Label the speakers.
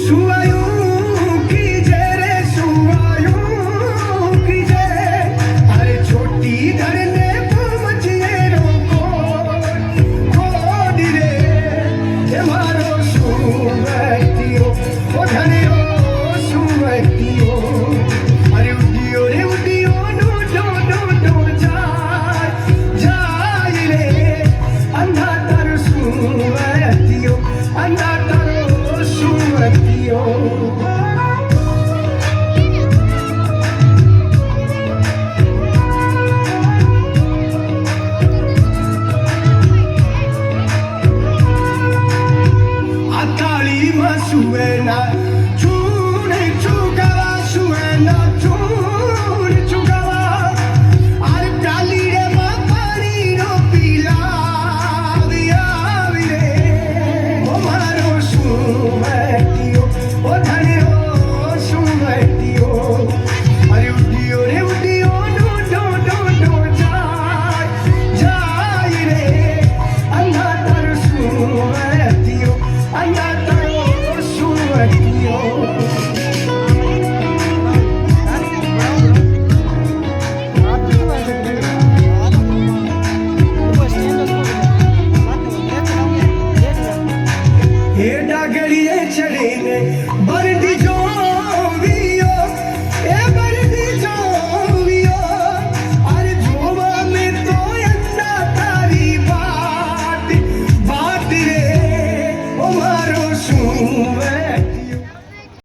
Speaker 1: સુવાયું કીજે રે સુવાયું કીજે અરે છોટી ધરને પમચીએ રોકો કોડી રે એ મારો સુવતીઓ ઓ ધનિયો સુવતીઓ અરે ઉડિયો રે ઉડિયો નો ડો જાય રે અંધા તારો સુવતીઓ અંધા તારો સુવતીઓ Suena, chune chugava, suena, chune chugava. Ar dali re mapani no pila, vire. O maro sumetio, o dhane o sumetio. Are udiyo re udiyo no jai re. Anga tar sumetio, anga tar डागड़िए चढ़ीने बरदी जोवियो ए बरदी जोवियो अरे जोवा में तो अंदा तारी बात रे ओ मारो सुवे